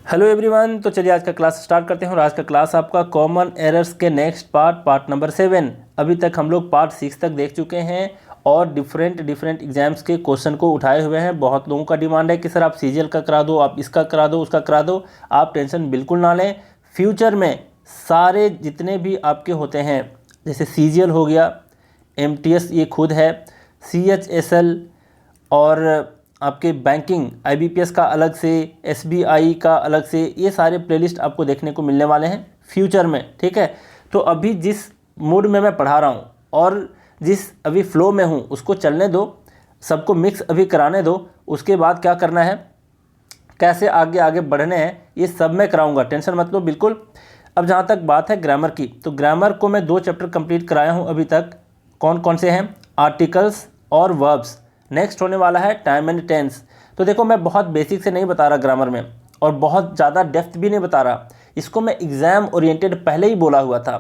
Hello everyone, तो चलिए आज का क्लास स्टार्ट करते हैं। और आज का क्लास आपका कॉमन एरर्स के नेक्स्ट पार्ट नंबर 7। अभी तक हम लोग पार्ट 6 तक देख चुके हैं और डिफरेंट एग्जाम्स के क्वेश्चन को उठाए हुए हैं। बहुत लोगों का डिमांड है कि सर आप सीजीएल का करा दो, आप इसका करा दो, उसका करा दो। आप टेंशन बिल्कुल ना लें। फ्यूचर में सारे जितने भी आपके होते हैं, जैसे सीजीएल हो गया, एमटीएस ये खुद है, सीएचएसएल और आपके बैंकिंग आईबीपीएस का अलग से, एसबीआई का अलग से, ये सारे प्लेलिस्ट आपको देखने को मिलने वाले हैं फ्यूचर में। ठीक है, तो अभी जिस मूड में मैं पढ़ा रहा हूँ और जिस अभी फ्लो में हूँ उसको चलने दो, सबको मिक्स अभी कराने दो। उसके बाद क्या करना है, कैसे आगे आगे बढ़ने हैं, ये सब मैं कराऊंगा, टेंशन मत लो बिल्कुल। अब जहाँ तक बात है ग्रामर की, तो ग्रामर को मैं 2 चैप्टर कंप्लीट कराया हूँ अभी तक। कौन कौन से हैं? आर्टिकल्स और वर्ब्स। नेक्स्ट होने वाला है टाइम एंड टेंस। तो देखो, मैं बहुत बेसिक से नहीं बता रहा ग्रामर में, और बहुत ज़्यादा डेप्थ भी नहीं बता रहा। इसको मैं एग्ज़ाम ओरिएंटेड पहले ही बोला हुआ था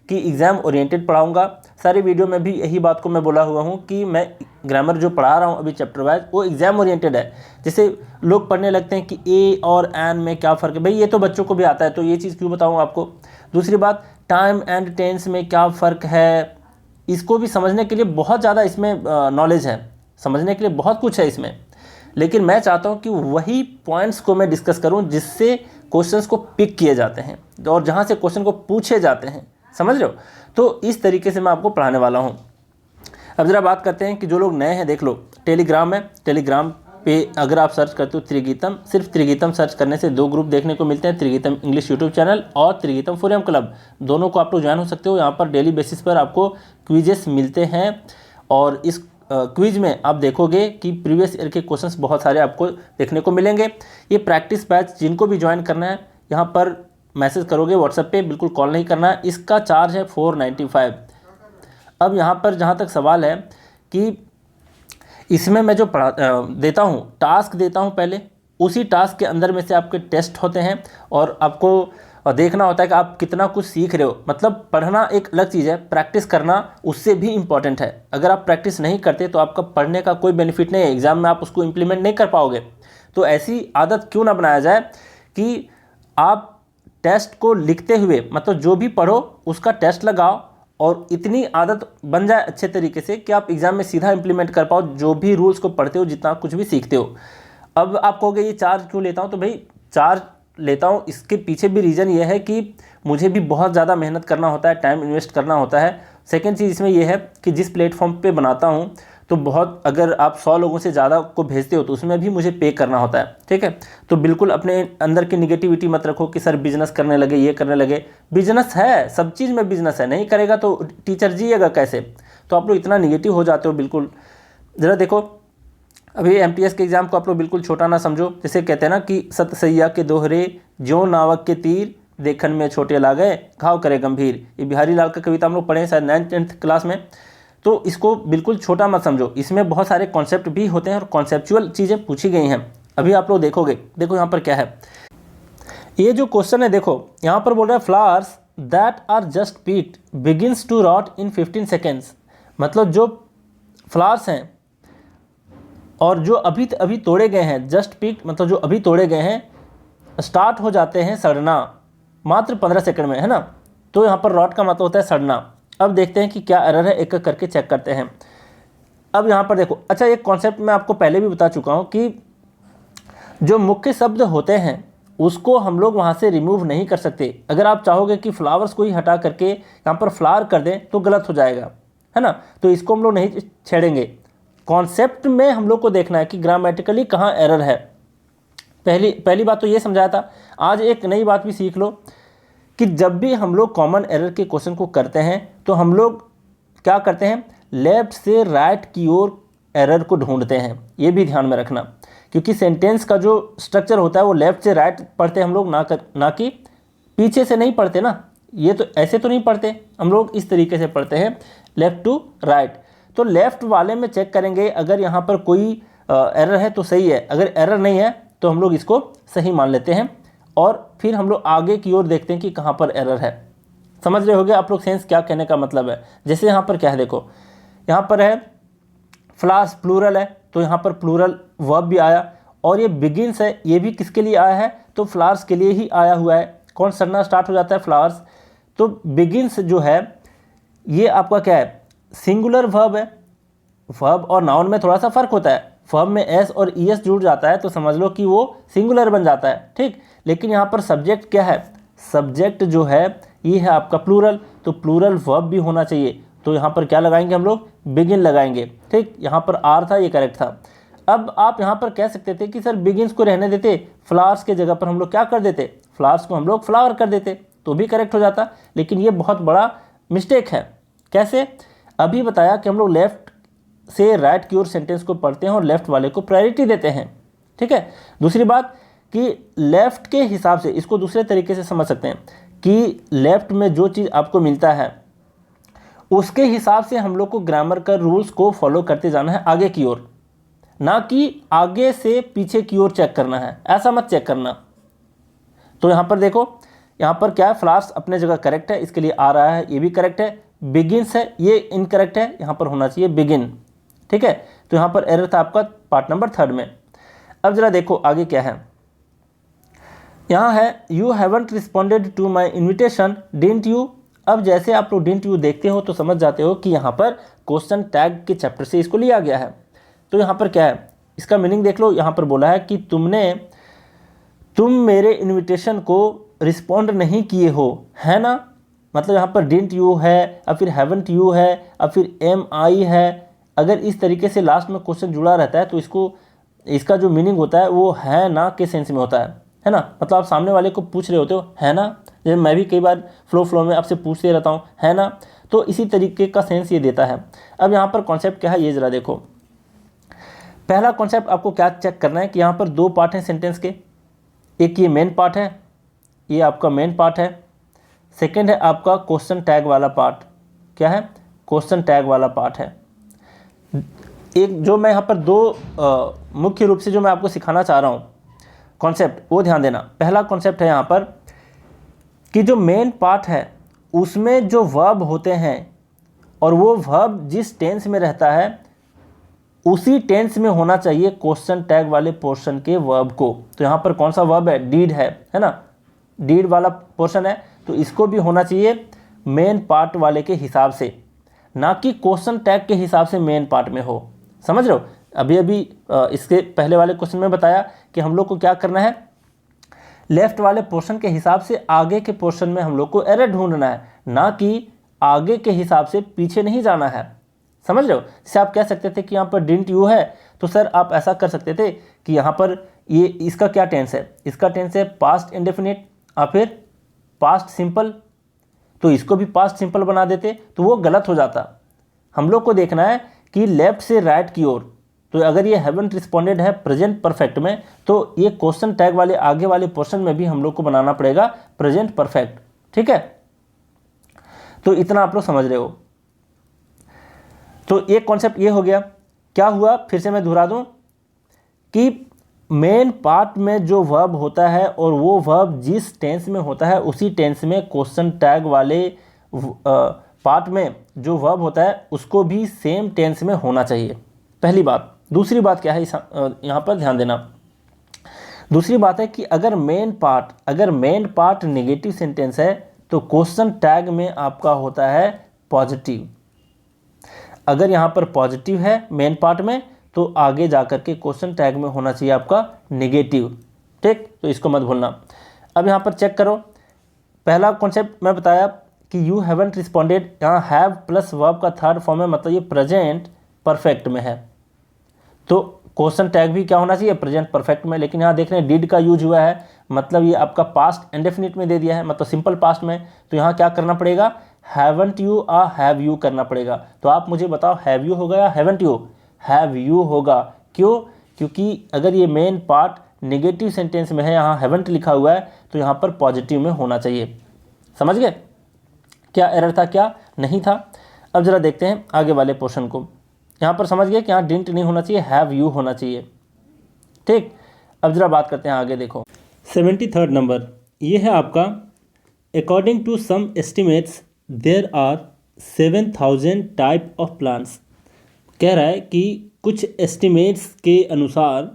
कि एग्ज़ाम ओरिएंटेड पढ़ाऊंगा। सारी वीडियो में भी यही बात को मैं बोला हुआ हूँ कि मैं ग्रामर जो पढ़ा रहा हूँ अभी चैप्टर वाइज, वो एग्ज़ाम ओरिएंटेड है। जैसे लोग पढ़ने लगते हैं कि ए और एन में क्या फ़र्क है, भाई ये तो बच्चों को भी आता है, तो ये चीज़ क्यों बताऊँ आपको। दूसरी बात, टाइम एंड टेंस में क्या फ़र्क है, इसको भी समझने के लिए बहुत ज़्यादा इसमें नॉलेज है, समझने के लिए बहुत कुछ है इसमें। लेकिन मैं चाहता हूं कि वही पॉइंट्स को मैं डिस्कस करूं जिससे क्वेश्चंस को पिक किए जाते हैं और जहां से क्वेश्चन को पूछे जाते हैं, समझ रहे हो। तो इस तरीके से मैं आपको पढ़ाने वाला हूं। अब ज़रा बात करते हैं कि जो लोग नए हैं, देख लो टेलीग्राम है, टेलीग्राम पे अगर आप सर्च करते हो त्रिगीतम, सिर्फ त्रिगीतम सर्च करने से 2 ग्रुप देखने को मिलते हैं, त्रिगीतम इंग्लिश यूट्यूब चैनल और त्रिगीतम फोरम क्लब। दोनों को आप लोग ज्वाइन हो सकते हो। यहाँ पर डेली बेसिस पर आपको क्विजेस मिलते हैं और इस क्विज में आप देखोगे कि प्रीवियस ईयर के क्वेश्चंस बहुत सारे आपको देखने को मिलेंगे। ये प्रैक्टिस बैच जिनको भी ज्वाइन करना है, यहाँ पर मैसेज करोगे व्हाट्सएप पे, बिल्कुल कॉल नहीं करना है। इसका चार्ज है 495। अब यहाँ पर जहाँ तक सवाल है कि इसमें मैं जो देता हूँ, टास्क देता हूँ पहले, उसी टास्क के अंदर में से आपके टेस्ट होते हैं और आपको देखना होता है कि आप कितना कुछ सीख रहे हो। मतलब पढ़ना एक अलग चीज़ है, प्रैक्टिस करना उससे भी इम्पॉर्टेंट है। अगर आप प्रैक्टिस नहीं करते तो आपका पढ़ने का कोई बेनिफिट नहीं है, एग्ज़ाम में आप उसको इम्प्लीमेंट नहीं कर पाओगे। तो ऐसी आदत क्यों ना बनाया जाए कि आप टेस्ट को लिखते हुए, मतलब जो भी पढ़ो उसका टेस्ट लगाओ और इतनी आदत बन जाए अच्छे तरीके से कि आप एग्ज़ाम में सीधा इम्प्लीमेंट कर पाओ जो भी रूल्स को पढ़ते हो, जितना कुछ भी सीखते हो। अब आप कहोगे ये चार्ज क्यों लेता हूँ, तो भाई चार्ज लेता हूँ इसके पीछे भी रीज़न ये है कि मुझे भी बहुत ज़्यादा मेहनत करना होता है, टाइम इन्वेस्ट करना होता है। सेकंड चीज़ इसमें यह है कि जिस प्लेटफॉर्म पे बनाता हूँ, तो बहुत, अगर आप 100 लोगों से ज़्यादा को भेजते हो तो उसमें भी मुझे पे करना होता है। ठीक है, तो बिल्कुल अपने अंदर की निगेटिविटी मत रखो कि सर बिजनेस करने लगे, ये करने लगे। बिजनेस है, सब चीज़ में बिजनेस है, नहीं करेगा तो टीचर जिएगा कैसे। तो आप लोग इतना निगेटिव हो जाते हो बिल्कुल। ज़रा देखो, अभी एमटीएस के एग्ज़ाम को आप लोग बिल्कुल छोटा ना समझो। जैसे कहते हैं ना कि सत सैया के दोहरे, ज्यों नावक के तीर, देखन में छोटे ला गए, घाव करे गंभीर। ये बिहारी लाल का कविता हम लोग पढ़े हैं शायद 9th क्लास में। तो इसको बिल्कुल छोटा मत समझो, इसमें बहुत सारे कॉन्सेप्ट भी होते हैं और कॉन्सेप्चुअल चीज़ें पूछी गई हैं। अभी आप लोग देखोगे, देखो यहाँ पर क्या है, ये जो क्वेश्चन है, देखो यहाँ पर बोल रहा है flowers that are just picked begins to rot in 15 seconds. मतलब जो फ्लावर्स हैं और जो अभी तोड़े गए हैं, जस्ट पीक मतलब जो अभी तोड़े गए हैं, स्टार्ट हो जाते हैं सड़ना मात्र 15 सेकंड में, है ना। तो यहाँ पर रॉट का मतलब होता है सड़ना। अब देखते हैं कि क्या एरर है, एक एक करके चेक करते हैं। अब यहाँ पर देखो, अच्छा एक कॉन्सेप्ट मैं आपको पहले भी बता चुका हूँ कि जो मुख्य शब्द होते हैं उसको हम लोग वहाँ से रिमूव नहीं कर सकते। अगर आप चाहोगे कि फ्लावर्स को ही हटा करके यहाँ पर फ्लावर कर दें तो गलत हो जाएगा, है ना। तो इसको हम लोग नहीं छेड़ेंगे। कॉन्सेप्ट में हम लोग को देखना है कि ग्रामेटिकली कहाँ एरर है। पहली बात तो ये समझाया था। आज एक नई बात भी सीख लो कि जब भी हम लोग कॉमन एरर के क्वेश्चन को करते हैं तो हम लोग क्या करते हैं, लेफ्ट से राइट की ओर एरर को ढूंढते हैं। ये भी ध्यान में रखना, क्योंकि सेंटेंस का जो स्ट्रक्चर होता है वो लेफ्ट से राइट पढ़ते हम लोग, ना कि पीछे से नहीं पढ़ते ना। ये तो ऐसे तो नहीं पढ़ते हम लोग, इस तरीके से पढ़ते हैं, लेफ्ट टू राइट। तो लेफ़्ट वाले में चेक करेंगे, अगर यहाँ पर कोई एरर है तो सही है, अगर एरर नहीं है तो हम लोग इसको सही मान लेते हैं और फिर हम लोग आगे की ओर देखते हैं कि कहाँ पर एरर है। समझ रहे होगे आप लोग सेंस क्या कहने का मतलब है। जैसे यहाँ पर क्या है, देखो यहाँ पर है फ्लावर्स प्लूरल है, तो यहाँ पर प्लूरल वर्ब भी आया और ये बिगिन्स है, ये भी किसके लिए आया है, तो फ्लावर्स के लिए ही आया हुआ है। कौन सड़ना स्टार्ट हो जाता है, फ्लावर्स। तो बिगिन्स जो है ये आपका क्या है, सिंगुलर वर्ब है। वर्ब और नाउन में थोड़ा सा फर्क होता है, वर्ब में एस और ईएस जुड़ जाता है तो समझ लो कि वो सिंगुलर बन जाता है, ठीक। लेकिन यहाँ पर सब्जेक्ट क्या है, सब्जेक्ट जो है ये है आपका प्लूरल, तो प्लूरल वर्ब भी होना चाहिए। तो यहाँ पर क्या लगाएंगे हम लोग, बिगिन लगाएंगे, ठीक। यहाँ पर आर था, ये करेक्ट था। अब आप यहाँ पर कह सकते थे कि सर बिगिन्स को रहने देते, फ्लावर्स के जगह पर हम लोग क्या कर देते, फ्लावर्स को हम लोग फ्लावर कर देते तो भी करेक्ट हो जाता। लेकिन ये बहुत बड़ा मिस्टेक है। कैसे, अभी बताया कि हम लोग लेफ्ट से राइट की ओर सेंटेंस को पढ़ते हैं और लेफ्ट वाले को प्रायोरिटी देते हैं, ठीक है। दूसरी बात कि लेफ्ट के हिसाब से, इसको दूसरे तरीके से समझ सकते हैं कि लेफ्ट में जो चीज़ आपको मिलता है उसके हिसाब से हम लोग को ग्रामर का रूल्स को फॉलो करते जाना है आगे की ओर, ना कि आगे से पीछे की ओर चेक करना है, ऐसा मत चेक करना। तो यहाँ पर देखो, यहाँ पर क्या है, फ्लावर्स अपने जगह करेक्ट है, इसके लिए आ रहा है, ये भी करेक्ट है। बिगिन्स है, ये इनकरेक्ट है, यहाँ पर होना चाहिए बिगिन, ठीक है। तो यहाँ पर एरर था आपका पार्ट नंबर 3 में। अब जरा देखो आगे क्या है, यहाँ है you haven't responded to my invitation didn't you. अब जैसे आप लोग डिडंट यू देखते हो तो समझ जाते हो कि यहाँ पर क्वेश्चन टैग के चैप्टर से इसको लिया गया है। तो यहाँ पर क्या है, इसका मीनिंग देख लो। यहाँ पर बोला है कि तुम मेरे इन्विटेशन को रिस्पॉन्ड नहीं किए हो, है ना। मतलब यहाँ पर डिडंट यू है, और फिर हैवंट यू है, और फिर एम आई है। अगर इस तरीके से लास्ट में क्वेश्चन जुड़ा रहता है तो इसका जो मीनिंग होता है वो है ना के सेंस में होता है ना। मतलब आप सामने वाले को पूछ रहे होते हो, है ना। जैसे मैं भी कई बार फ्लो में आपसे पूछते रहता हूँ, है ना। तो इसी तरीके का सेंस ये देता है। अब यहाँ पर कॉन्सेप्ट क्या है ये ज़रा देखो। पहला कॉन्सेप्ट आपको क्या चेक करना है कि यहाँ पर 2 पार्ट हैं सेंटेंस के। एक ये मेन पार्ट है, ये आपका मेन पार्ट है। सेकंड है आपका क्वेश्चन टैग वाला पार्ट। क्या है, क्वेश्चन टैग वाला पार्ट है। एक जो मैं यहाँ पर 2 मुख्य रूप से जो मैं आपको सिखाना चाह रहा हूँ कॉन्सेप्ट, वो ध्यान देना। पहला कॉन्सेप्ट है यहाँ पर कि जो मेन पार्ट है उसमें जो वर्ब होते हैं और वो वर्ब जिस टेंस में रहता है उसी टेंस में होना चाहिए क्वेश्चन टैग वाले पोर्शन के वर्ब को। तो यहाँ पर कौन सा वर्ब है, डीड है ना, डीड वाला पोर्शन है, तो इसको भी होना चाहिए मेन पार्ट वाले के हिसाब से, ना कि क्वेश्चन टैग के हिसाब से मेन पार्ट में हो। समझ रहे हो। अभी इसके पहले वाले क्वेश्चन में बताया कि हम लोग को क्या करना है, लेफ्ट वाले पोर्शन के हिसाब से आगे के पोर्शन में हम लोग को एरर ढूंढना है, ना कि आगे के हिसाब से पीछे नहीं जाना है। समझ रहे हो। जैसे आप कह सकते थे कि यहाँ पर डिडंट यू है, तो सर आप ऐसा कर सकते थे कि यहाँ पर ये इसका क्या टेंस है, इसका टेंस है पास्ट इंडेफिनिट और फिर पास्ट सिंपल, तो इसको भी पास्ट सिंपल बना देते तो वो गलत हो जाता। हम लोग को देखना है कि लेफ्ट से राइट की ओर। तो अगर ये हैवंट रिस्पॉन्डेड है प्रेजेंट परफेक्ट में, तो ये क्वेश्चन टैग वाले आगे वाले पोर्शन में भी हम लोग को बनाना पड़ेगा प्रेजेंट परफेक्ट, ठीक है। तो इतना आप लोग समझ रहे हो। तो एक कॉन्सेप्ट ये हो गया। क्या हुआ, फिर से मैं दोहरा दूं कि मेन पार्ट में जो वर्ब होता है और वो वर्ब जिस टेंस में होता है उसी टेंस में क्वेश्चन टैग वाले पार्ट में जो वर्ब होता है उसको भी सेम टेंस में होना चाहिए, पहली बात। दूसरी बात क्या है, यहाँ पर ध्यान देना। दूसरी बात है कि अगर मेन पार्ट नेगेटिव सेंटेंस है तो क्वेश्चन टैग में आपका होता है पॉजिटिव। अगर यहाँ पर पॉजिटिव है मेन पार्ट में तो आगे जाकर के क्वेश्चन टैग में होना चाहिए आपका नेगेटिव, ठीक। तो इसको मत भूलना। अब यहाँ पर चेक करो, पहला कॉन्सेप्ट मैं बताया कि यू हैवंट रिस्पॉन्डेड, यहाँ हैव प्लस वर्ब का थर्ड फॉर्म है, मतलब ये प्रेजेंट परफेक्ट में है, तो क्वेश्चन टैग भी क्या होना चाहिए, प्रेजेंट परफेक्ट में। लेकिन यहाँ देख रहे हैं डिड का यूज हुआ है, मतलब ये आपका पास्ट इंडेफिनिट में दे दिया है, मतलब सिंपल पास्ट में। तो यहाँ क्या करना पड़ेगा, हैवंट यू और हैव यू करना पड़ेगा। तो आप मुझे बताओ हैव यू होगा या हैवंट यू, हैव यू होगा। क्यों, क्योंकि अगर ये मेन पार्ट नेगेटिव सेंटेंस में है, यहाँ हैवंट लिखा हुआ है, तो यहाँ पर पॉजिटिव में होना चाहिए। समझ गए क्या एरर था, क्या नहीं था। अब जरा देखते हैं आगे वाले पोर्शन को। यहाँ पर समझ गए कि यहाँ डिडंट नहीं होना चाहिए, हैव यू होना चाहिए, ठीक। अब जरा बात करते हैं आगे, देखो 73rd नंबर ये है आपका, according to some estimates there are 7000 type of plants. कह रहा है कि कुछ एस्टिमेट्स के अनुसार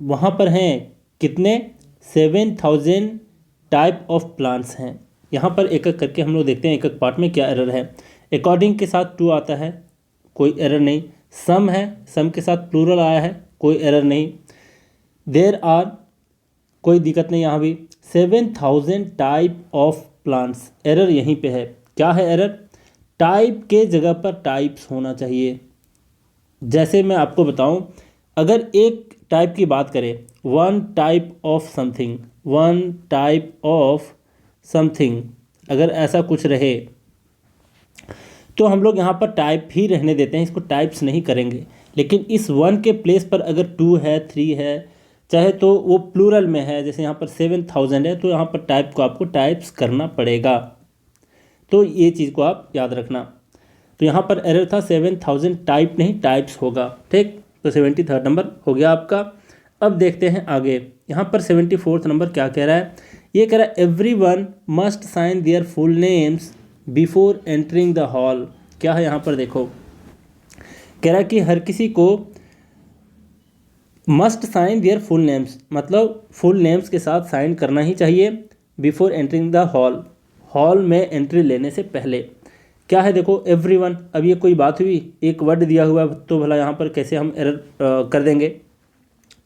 वहाँ पर हैं कितने 7,000 टाइप ऑफ प्लांट्स हैं। यहाँ पर एक एक करके हम लोग देखते हैं एक एक पार्ट में क्या एरर है। अकॉर्डिंग के साथ टू आता है, कोई एरर नहीं। सम है, सम के साथ प्लूरल आया है, कोई एरर नहीं। देयर आर, कोई दिक्कत नहीं यहाँ भी। 7,000 टाइप ऑफ प्लांट्स, एरर यहीं पे है। क्या है एरर? टाइप के जगह पर टाइप्स होना चाहिए। जैसे मैं आपको बताऊं, अगर एक टाइप की बात करें, one type of something, one type of something, अगर ऐसा कुछ रहे तो हम लोग यहाँ पर टाइप ही रहने देते हैं, इसको टाइप्स नहीं करेंगे। लेकिन इस वन के प्लेस पर अगर टू है, थ्री है, चाहे तो वो प्लूरल में है, जैसे यहाँ पर 7,000 है, तो यहाँ पर टाइप को आपको टाइप्स करना पड़ेगा। तो ये चीज़ को आप याद रखना। तो यहाँ पर एरर था 7,000 टाइप नहीं टाइप्स होगा, ठीक। तो 73rd नंबर हो गया आपका। अब देखते हैं आगे, यहाँ पर 74th नंबर क्या कह रहा है। ये कह रहा है everyone must sign their full names before entering the hall. क्या है यहाँ पर देखो, कह रहा है कि हर किसी को must sign their full names, मतलब फुल नेम्स के साथ साइन करना ही चाहिए before entering the hall, hall में एंट्री लेने से पहले। क्या है देखो एवरीवन, अब ये कोई बात हुई, एक वर्ड दिया हुआ है तो भला यहाँ पर कैसे हम एरर कर देंगे।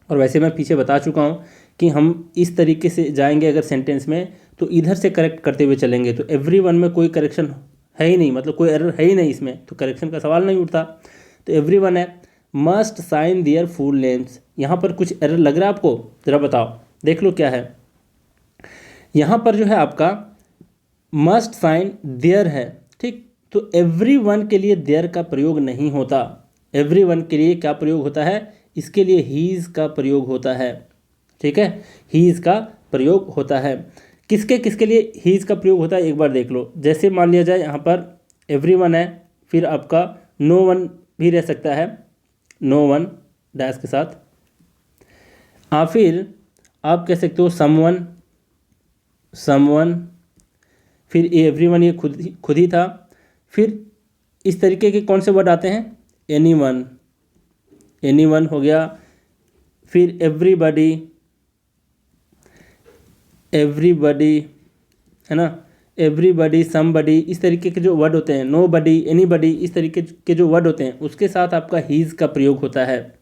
और वैसे मैं पीछे बता चुका हूँ कि हम इस तरीके से जाएंगे अगर सेंटेंस में तो इधर से करेक्ट करते हुए चलेंगे। तो एवरीवन में कोई करेक्शन है ही नहीं, मतलब कोई एरर है ही नहीं इसमें, तो करेक्शन का सवाल नहीं उठता। तो एवरीवन है, must sign their full names. यहाँ पर कुछ एरर लग रहा है आपको, ज़रा बताओ, देख लो क्या है। यहाँ पर जो है आपका मस्ट साइन देयर है, ठीक। तो एवरीवन के लिए देयर का प्रयोग नहीं होता। एवरीवन के लिए क्या प्रयोग होता है? इसके लिए हीज़ का प्रयोग होता है, ठीक है, हीज़ का प्रयोग होता है। किसके किसके लिए हीज़ का प्रयोग होता है एक बार देख लो। जैसे मान लिया जाए यहाँ पर एवरीवन है, फिर आपका नो वन भी रह सकता है, नो वन डैश के साथ, फिर आप कह सकते हो समवन, समवन, फिर एवरीवन ये खुद ही था। फिर इस तरीके के कौन से वर्ड आते हैं? एनीवन, एनीवन हो गया। फिर एवरीबॉडी, एवरीबॉडी है ना, एवरीबॉडी, समबडी, इस तरीके के जो वर्ड होते हैं, नो बडी, एनीबडी, इस तरीके के जो वर्ड होते हैं उसके साथ आपका हीज़ का प्रयोग होता है,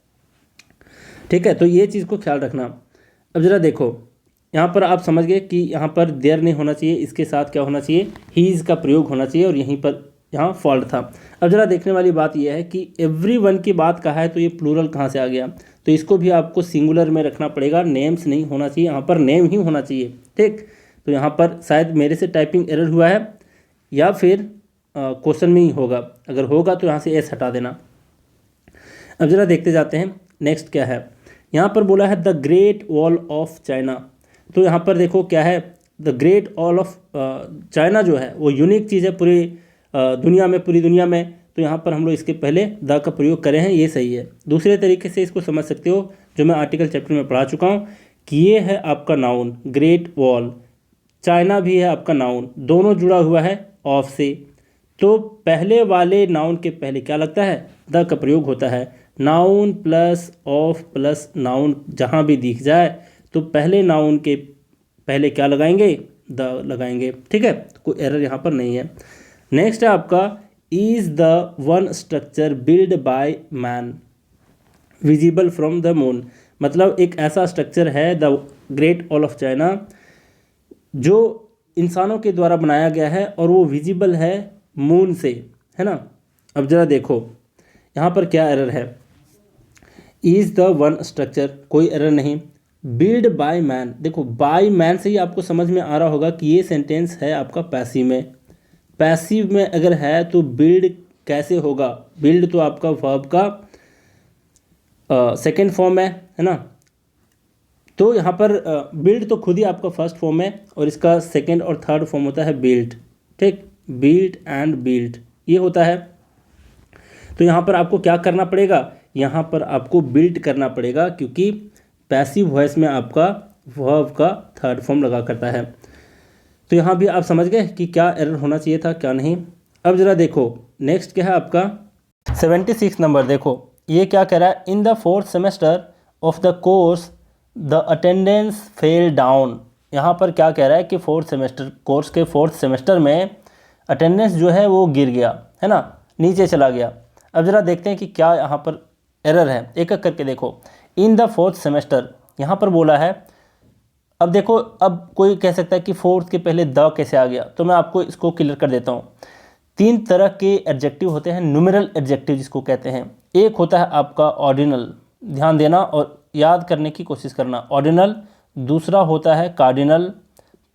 ठीक है। तो ये चीज़ को ख्याल रखना। अब ज़रा देखो यहाँ पर आप समझ गए कि यहाँ पर देयर नहीं होना चाहिए, इसके साथ क्या होना चाहिए? हीज़ का प्रयोग होना चाहिए, और यहीं पर यहाँ फॉल्ट था। अब ज़रा देखने वाली बात यह है कि एवरीवन की बात कहा है तो ये प्लूरल कहाँ से आ गया? तो इसको भी आपको सिंगुलर में रखना पड़ेगा, नेम्स नहीं होना चाहिए, यहाँ पर नेम ही होना चाहिए, ठीक। तो यहाँ पर शायद मेरे से टाइपिंग एरर हुआ है, या फिर क्वेश्चन में ही होगा, अगर होगा तो यहाँ से एस हटा देना। अब ज़रा देखते जाते हैं नेक्स्ट क्या है। यहाँ पर बोला है the great wall of China. तो यहाँ पर देखो क्या है, the great wall of China जो है वो यूनिक चीज़ है पूरी दुनिया में, पूरी दुनिया में। तो यहाँ पर हम लोग इसके पहले द का प्रयोग करें हैं, ये सही है। दूसरे तरीके से इसको समझ सकते हो, जो मैं आर्टिकल चैप्टर में पढ़ा चुका हूँ, कि ये है आपका नाउन ग्रेट वॉल, चाइना भी है आपका नाउन, दोनों जुड़ा हुआ है ऑफ से। तो पहले वाले नाउन के पहले क्या लगता है? द का प्रयोग होता है। Noun plus of plus noun जहाँ भी दिख जाए तो पहले नाउन के पहले क्या लगाएंगे? द लगाएंगे, ठीक है। कोई एरर यहाँ पर नहीं है। नेक्स्ट है आपका is the one structure build by man visible from the moon. मतलब एक ऐसा स्ट्रक्चर है the great wall of China जो इंसानों के द्वारा बनाया गया है और वो विजिबल है मून से, है ना। अब ज़रा देखो यहाँ पर क्या एरर है। इज़ द वन स्ट्रक्चर, कोई एरर नहीं। बिल्ड बाय मैन, देखो बाय मैन से ही आपको समझ में आ रहा होगा कि ये सेंटेंस है आपका पैसिव में। पैसिव में अगर है तो बिल्ड कैसे होगा? बिल्ड तो आपका वर्ब का सेकेंड फॉर्म है ना। तो यहाँ पर बिल्ड तो खुद ही आपका फर्स्ट फॉर्म है और इसका सेकेंड और थर्ड फॉर्म होता है बिल्ड, ठीक। बिल्ड एंड बिल्ड ये होता है। तो यहाँ पर आपको क्या करना पड़ेगा? यहाँ पर आपको बिल्ड करना पड़ेगा, क्योंकि पैसिव वॉइस में आपका वर्ब का थर्ड फॉर्म लगा करता है। तो यहाँ भी आप समझ गए कि क्या एरर होना चाहिए था, क्या नहीं। अब ज़रा देखो नेक्स्ट क्या है आपका 76 नंबर। देखो ये क्या कह रहा है, इन the 4th semester of the course the attendance fell down. यहाँ पर क्या कह रहा है कि फोर्थ सेमेस्टर कोर्स के फोर्थ सेमेस्टर में अटेंडेंस जो है वो गिर गया, है ना, नीचे चला गया। अब ज़रा देखते हैं कि क्या यहाँ पर एरर है, एक एक करके देखो। इन द फोर्थ सेमेस्टर यहाँ पर बोला है। अब देखो, अब कोई कह सकता है कि फोर्थ के पहले द कैसे आ गया, तो मैं आपको इसको क्लियर कर देता हूँ। तीन तरह के एडजेक्टिव होते हैं, न्यूमेरल एडजेक्टिव जिसको कहते हैं। एक होता है आपका ऑर्डिनल, ध्यान देना और याद करने की कोशिश करना, ऑर्डिनल। दूसरा होता है कार्डिनल।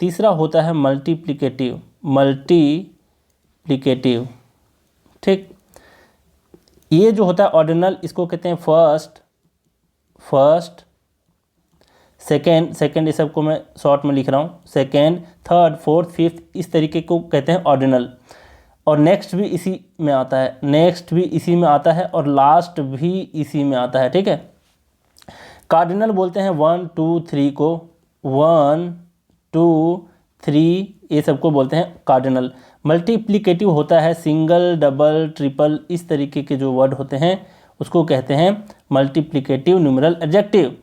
तीसरा होता है मल्टीप्लिकेटिव, मल्टीप्लिकेटिव, ठीक। ये जो होता है ऑर्डिनल, इसको कहते हैं फर्स्ट, फर्स्ट, सेकेंड, सेकेंड, ये सबको मैं शॉर्ट में लिख रहा हूँ, सेकेंड, थर्ड, फोर्थ, फिफ्थ, इस तरीके को कहते हैं ऑर्डिनल। और नेक्स्ट भी इसी में आता है, नेक्स्ट भी इसी में आता है, और लास्ट भी इसी में आता है, ठीक है। कार्डिनल बोलते हैं 1 2 3 को, 1 2 3, ये सबको बोलते हैं कार्डिनल। मल्टीप्लिकेटिव होता है सिंगल, डबल, ट्रिपल, इस तरीके के जो वर्ड होते हैं उसको कहते हैं मल्टीप्लिकेटिव न्यूमेरल एडजेक्टिव,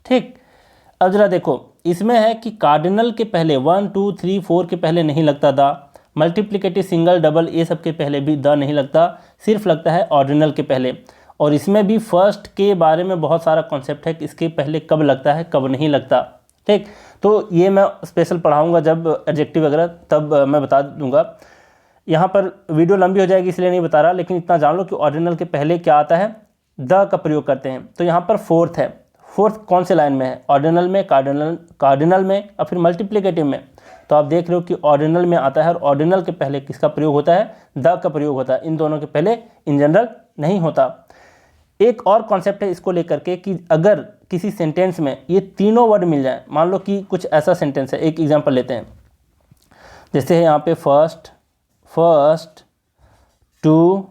ठीक। अब जरा देखो, इसमें है कि कार्डिनल के पहले 1 2 3 4 के पहले नहीं लगता द, मल्टीप्लिकेटिव सिंगल, डबल, ये सब के पहले भी द नहीं लगता, सिर्फ लगता है ऑर्डिनल के पहले। और इसमें भी फर्स्ट के बारे में बहुत सारा कॉन्सेप्ट है कि इसके पहले कब लगता है कब नहीं लगता, ठीक। तो ये मैं स्पेशल पढ़ाऊंगा जब एडजेक्टिव वगैरह, तब मैं बता दूंगा। यहाँ पर वीडियो लंबी हो जाएगी इसलिए नहीं बता रहा, लेकिन इतना जान लो कि ऑर्डिनल के पहले क्या आता है, द का प्रयोग करते हैं। तो यहाँ पर फोर्थ है, फोर्थ कौन से लाइन में है, ऑर्डिनल में, कार्डिनल में, और फिर मल्टीप्लिकेटिव में। तो आप देख रहे हो कि ऑर्डिनल में आता है, और ऑर्डिनल के पहले किसका प्रयोग होता है, द का प्रयोग होता है, इन दोनों के पहले इन जनरल नहीं होता। एक और कॉन्सेप्ट है इसको लेकर के कि अगर किसी सेंटेंस में ये तीनों वर्ड मिल जाए, मान लो कि कुछ ऐसा सेंटेंस है, एक एग्जांपल लेते हैं, जैसे है यहाँ पे first, first, two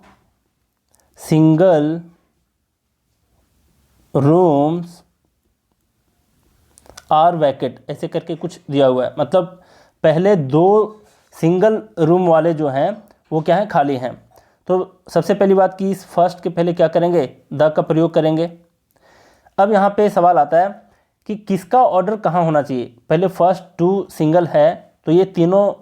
single rooms are vacant, ऐसे करके कुछ दिया हुआ है। मतलब पहले दो सिंगल रूम वाले जो हैं वो क्या है, खाली हैं। तो सबसे पहली बात कि इस फर्स्ट के पहले क्या करेंगे, द का प्रयोग करेंगे। अब यहाँ पे सवाल आता है कि किसका ऑर्डर कहाँ होना चाहिए। पहले फर्स्ट टू सिंगल है, तो ये तीनों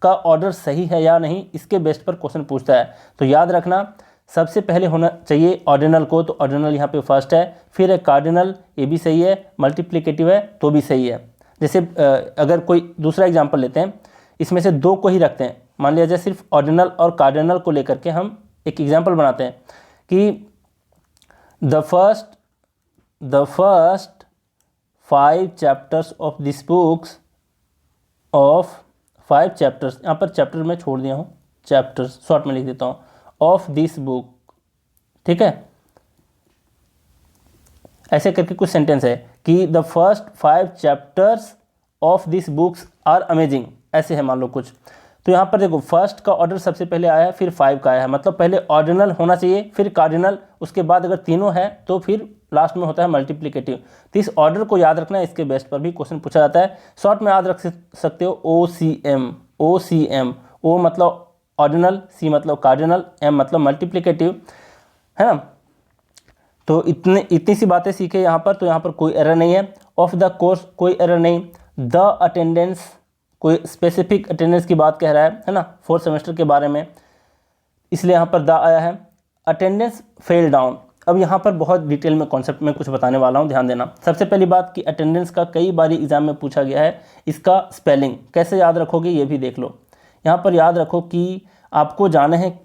का ऑर्डर सही है या नहीं, इसके बेस पर क्वेश्चन पूछता है। तो याद रखना, सबसे पहले होना चाहिए ऑर्डिनल को, तो ऑर्डिनल यहाँ पे फर्स्ट है, फिर है कार्डिनल, ये भी सही है, मल्टीप्लिकेटिव है तो भी सही है। जैसे अगर कोई दूसरा एग्जांपल लेते हैं, इसमें से दो को ही रखते हैं, मान लिया जाए सिर्फ ऑर्डिनल और कार्डिनल को लेकर के हम एक एग्जांपल बनाते हैं कि the first 5 chapters of this books of 5 chapters, यहाँ पर चैप्टर में छोड़ दिया हूँ, चैप्टर्स शॉर्ट में लिख देता हूँ, ऑफ दिस बुक, ठीक है। ऐसे करके कुछ सेंटेंस है कि the first 5 chapters of this books are amazing, ऐसे है मान लो कुछ। तो यहाँ पर देखो, फर्स्ट का ऑर्डर सबसे पहले आया है, फिर 5 का आया है, मतलब पहले ऑर्डिनल होना चाहिए, फिर कार्डिनल, उसके बाद अगर तीनों है तो फिर लास्ट में होता है मल्टीप्लिकेटिव। तो इस ऑर्डर को याद रखना है, इसके बेस पर भी क्वेश्चन पूछा जाता है। शॉर्ट में याद रख सकते हो OCM, OCM, ओ मतलब ऑर्डिनल, सी मतलब कार्डिनल, एम मतलब मल्टीप्लिकेटिव, है ना। तो इतनी सी बातें सीखे यहाँ पर, तो यहाँ पर कोई एरर नहीं है। ऑफ द कोर्स कोई एरर नहीं। द अटेंडेंस, कोई स्पेसिफिक अटेंडेंस की बात कह रहा है ना, फोर्थ सेमेस्टर के बारे में, इसलिए यहाँ पर द आया है। अटेंडेंस फेल डाउन, अब यहाँ पर बहुत डिटेल में कॉन्सेप्ट में कुछ बताने वाला हूँ, ध्यान देना। सबसे पहली बात कि अटेंडेंस का कई बारी एग्जाम में पूछा गया है, इसका स्पेलिंग कैसे याद रखोगे ये भी देख लो। यहाँ पर याद रखो कि आपको जाने हैं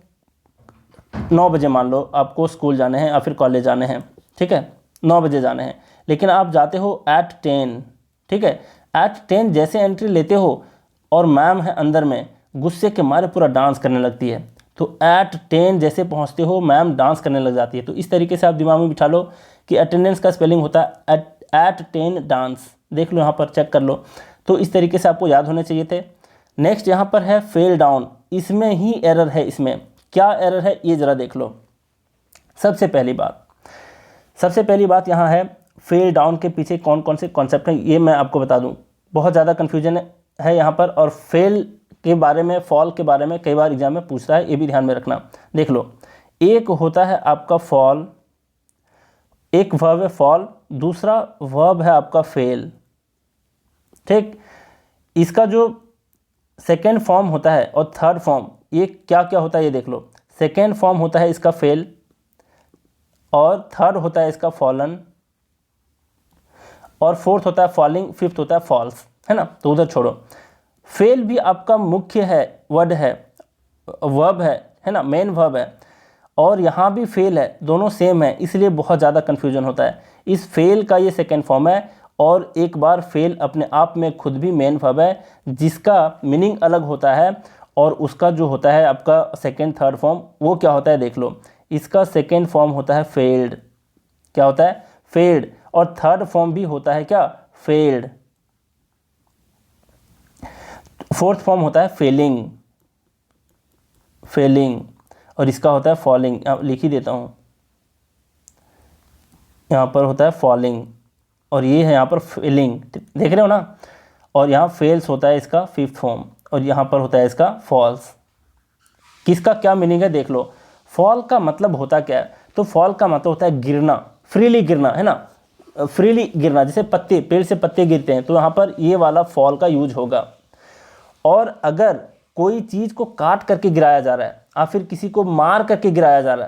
9 बजे, मान लो आपको स्कूल जाने हैं या फिर कॉलेज जाने हैं, ठीक है, 9 बजे जाने हैं, लेकिन आप जाते हो at 10, ठीक है। at 10 जैसे एंट्री लेते हो और मैम है अंदर में, गुस्से के मारे पूरा डांस करने लगती है, तो at 10 जैसे पहुंचते हो मैम डांस करने लग जाती है। तो इस तरीके से आप दिमाग में बिठा लो कि अटेंडेंस का स्पेलिंग होता है at 10 डांस, देख लो यहाँ पर, चेक कर लो। तो इस तरीके से आपको याद होने चाहिए थे। नेक्स्ट यहाँ पर है फेल डाउन, इसमें ही एरर है। इसमें क्या एरर है ये ज़रा देख लो। सबसे पहली बात यहाँ है, फेल डाउन के पीछे कौन कौन से कॉन्सेप्ट हैं ये मैं आपको बता दूँ। बहुत ज़्यादा कन्फ्यूजन है यहाँ पर, और फेल के बारे में, फॉल के बारे में कई बार एग्जाम में पूछता है, ये भी ध्यान में रखना। देख लो, एक होता है आपका फॉल, एक वर्ब है फॉल, दूसरा वर्ब है आपका फेल, ठीक। इसका जो सेकेंड फॉर्म होता है और थर्ड फॉर्म, ये क्या क्या होता है ये देख लो। सेकेंड फॉर्म होता है इसका फेल, और थर्ड होता है इसका फॉलन, और फोर्थ होता है फॉलिंग, फिफ्थ होता है फॉल्स, है ना। तो उधर छोड़ो। फेल भी आपका मुख्य है, वर्ड है, वर्ब है ना, मेन वर्ब है, और यहाँ भी फेल है, दोनों सेम है, इसलिए बहुत ज़्यादा कन्फ्यूजन होता है। इस फेल का ये सेकेंड फॉर्म है, और एक बार फेल अपने आप में खुद भी मेन वर्ब है, जिसका मीनिंग अलग होता है, और उसका जो होता है आपका सेकेंड थर्ड फॉर्म वो क्या होता है देख लो। इसका सेकेंड फॉर्म होता है फेल्ड, क्या होता है, फेल्ड, और थर्ड फॉर्म भी होता है क्या, फेल्ड। फोर्थ फॉर्म होता है फेलिंग, फेलिंग, और इसका होता है फॉलिंग, लिख ही देता हूँ, यहाँ पर होता है फॉलिंग, और ये है यहाँ पर फेलिंग, देख रहे हो ना। और यहाँ फेल्स होता है इसका फिफ्थ फॉर्म, और यहाँ पर होता है इसका फॉल्स। किसका क्या मीनिंग है देख लो। फॉल का मतलब होता क्या है, तो फॉल का मतलब होता है गिरना, फ्रीली गिरना, है ना, फ्रीली गिरना, जैसे पत्ते, पेड़ से पत्ते गिरते हैं, तो यहाँ पर ये वाला फॉल का यूज होगा। और अगर कोई चीज़ को काट करके गिराया जा रहा है, या फिर किसी को मार करके गिराया जा रहा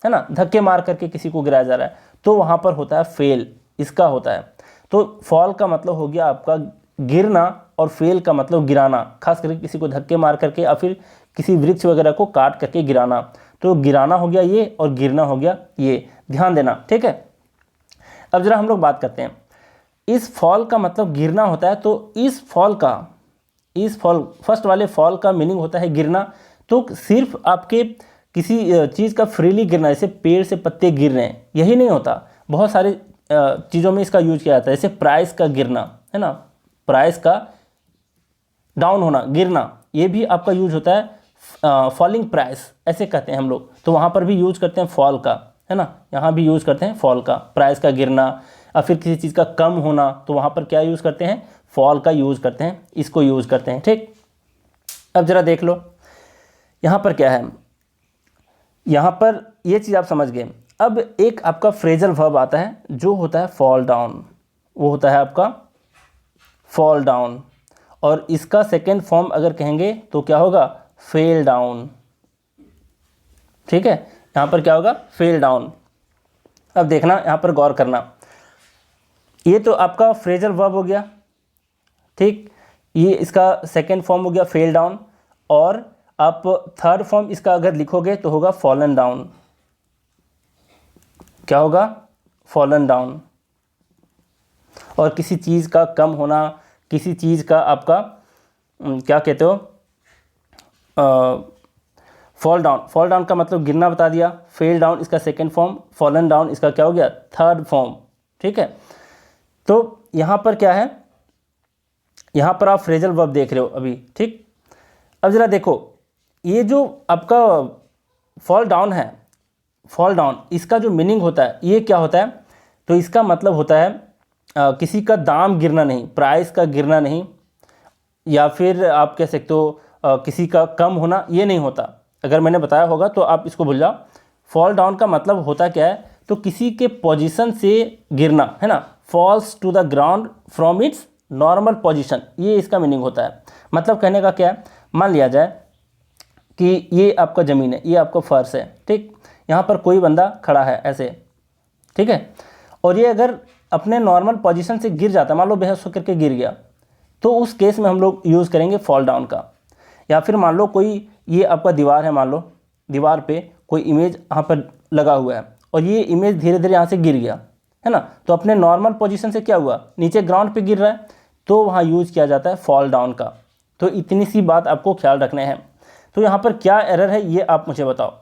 है ना, धक्के मार करके किसी को गिराया जा रहा है, तो वहाँ पर होता है फेल, इसका होता है। तो फॉल का मतलब हो गया आपका गिरना, और फेल का मतलब गिराना, खास करके किसी को धक्के मार करके या फिर किसी वृक्ष वगैरह को काट करके गिराना। तो गिराना हो गया ये, और गिरना हो गया ये, ध्यान देना, ठीक है। अब जरा हम लोग बात करते हैं, इस फॉल का मतलब गिरना होता है, तो इस फॉल फर्स्ट वाले फॉल का मीनिंग होता है गिरना। तो सिर्फ आपके किसी चीज़ का फ्रीली गिरना, जैसे पेड़ से पत्ते गिर रहे हैं, यही नहीं होता, बहुत सारे चीज़ों में इसका यूज किया जाता है। जैसे प्राइस का गिरना, है ना, प्राइस का डाउन होना, गिरना, ये भी आपका यूज होता है फॉलिंग प्राइस, ऐसे कहते हैं हम लोग। तो वहाँ पर भी यूज करते हैं फॉल का, है ना, यहाँ भी यूज करते हैं फॉल का, प्राइस का गिरना, या फिर किसी चीज़ का कम होना, तो वहाँ पर क्या यूज करते हैं, फॉल का यूज करते हैं, इसको यूज करते हैं, ठीक। अब जरा देख लो यहाँ पर क्या है, यहाँ पर ये चीज़ आप समझ गए। अब एक आपका फ्रेजल वर्ब आता है जो होता है फॉल डाउन, वो होता है आपका फॉल डाउन, और इसका सेकेंड फॉर्म अगर कहेंगे तो क्या होगा, फेल डाउन, ठीक है। यहाँ पर क्या होगा, फेल डाउन। अब देखना, यहाँ पर गौर करना, ये तो आपका फ्रेजल वर्ब हो गया, ठीक, ये इसका सेकेंड फॉर्म हो गया फेल डाउन, और आप थर्ड फॉर्म इसका अगर लिखोगे तो होगा फॉलन डाउन, क्या होगा, फॉलन डाउन। और किसी चीज़ का कम होना, किसी चीज़ का आपका क्या कहते हो, फॉल डाउन, फॉल डाउन का मतलब गिरना बता दिया, फेल डाउन इसका सेकेंड फॉर्म, फॉलन डाउन इसका क्या हो गया, थर्ड फॉर्म, ठीक है। तो यहाँ पर क्या है, यहाँ पर आप फ्रेजल वर्ब देख रहे हो अभी, ठीक। अब जरा देखो, ये जो आपका फॉल डाउन है, फॉल डाउन, इसका जो मीनिंग होता है ये क्या होता है, तो इसका मतलब होता है किसी का दाम गिरना नहीं, प्राइस का गिरना नहीं, या फिर आप कह सकते हो किसी का कम होना, ये नहीं होता। अगर मैंने बताया होगा तो आप इसको भूल जाओ। फॉल डाउन का मतलब होता क्या है, तो किसी के पोजीशन से गिरना, है ना, falls to the ground from its normal position, ये इसका मीनिंग होता है। मतलब कहने का क्या है, मान लिया जाए कि ये आपका ज़मीन है, ये आपका फर्श है, ठीक, यहाँ पर कोई बंदा खड़ा है ऐसे, ठीक है, और ये अगर अपने नॉर्मल पोजीशन से गिर जाता है, मान लो बेहोश होकर के गिर गया, तो उस केस में हम लोग यूज़ करेंगे फॉल डाउन का। या फिर मान लो कोई, ये आपका दीवार है, मान लो दीवार पे कोई इमेज यहाँ पर लगा हुआ है, और ये इमेज धीरे धीरे यहाँ से गिर गया, है ना, तो अपने नॉर्मल पोजीशन से क्या हुआ, नीचे ग्राउंड पे गिर रहा है, तो वहाँ यूज़ किया जाता है फॉल डाउन का। तो इतनी सी बात आपको ख्याल रखना है। तो यहाँ पर क्या एरर है ये आप मुझे बताओ।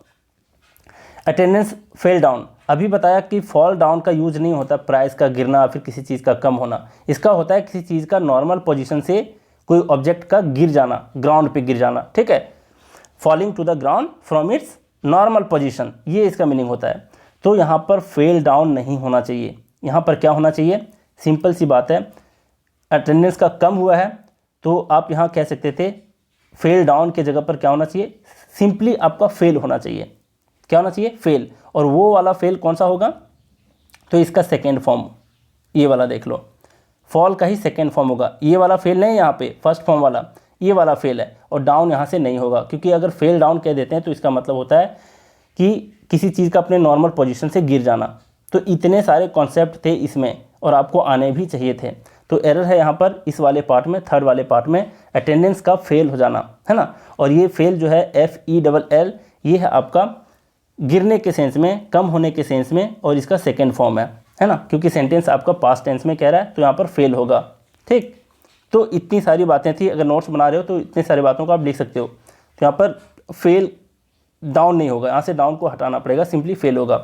अटेंडेंस फेल डाउन, अभी बताया कि फॉल डाउन का यूज नहीं होता प्राइस का गिरना, फिर किसी चीज़ का कम होना, इसका होता है किसी चीज़ का नॉर्मल पोजीशन से कोई ऑब्जेक्ट का गिर जाना, ग्राउंड पे गिर जाना, ठीक है, falling to the ground from its normal position, ये इसका मीनिंग होता है। तो यहाँ पर फेल डाउन नहीं होना चाहिए, यहाँ पर क्या होना चाहिए, सिंपल सी बात है, अटेंडेंस का कम हुआ है तो आप यहाँ कह सकते थे फेल डाउन के जगह पर क्या होना चाहिए, सिंपली आपका फेल होना चाहिए। क्या होना चाहिए, फेल। और वो वाला फेल कौन सा होगा, तो इसका सेकेंड फॉर्म ये वाला देख लो, फॉल का ही सेकेंड फॉर्म होगा। ये वाला फेल नहीं, यहाँ पे फर्स्ट फॉर्म वाला ये वाला फेल है, और डाउन यहाँ से नहीं होगा, क्योंकि अगर फेल डाउन कह देते हैं तो इसका मतलब होता है कि किसी चीज़ का अपने नॉर्मल पोजीशन से गिर जाना। तो इतने सारे कॉन्सेप्ट थे इसमें और आपको आने भी चाहिए थे। तो एरर है यहाँ पर इस वाले पार्ट में, थर्ड वाले पार्ट में, अटेंडेंस का फेल हो जाना, है ना। और ये फेल जो है FELL, ये है आपका गिरने के सेंस में, कम होने के सेंस में, और इसका सेकेंड फॉर्म है ना, क्योंकि सेंटेंस आपका पास्ट टेंस में कह रहा है तो यहाँ पर फेल होगा। ठीक, तो इतनी सारी बातें थी। अगर नोट्स बना रहे हो तो इतनी सारी बातों को आप लिख सकते हो। तो यहाँ पर फेल डाउन नहीं होगा, यहाँ से डाउन को हटाना पड़ेगा, सिंपली फेल होगा।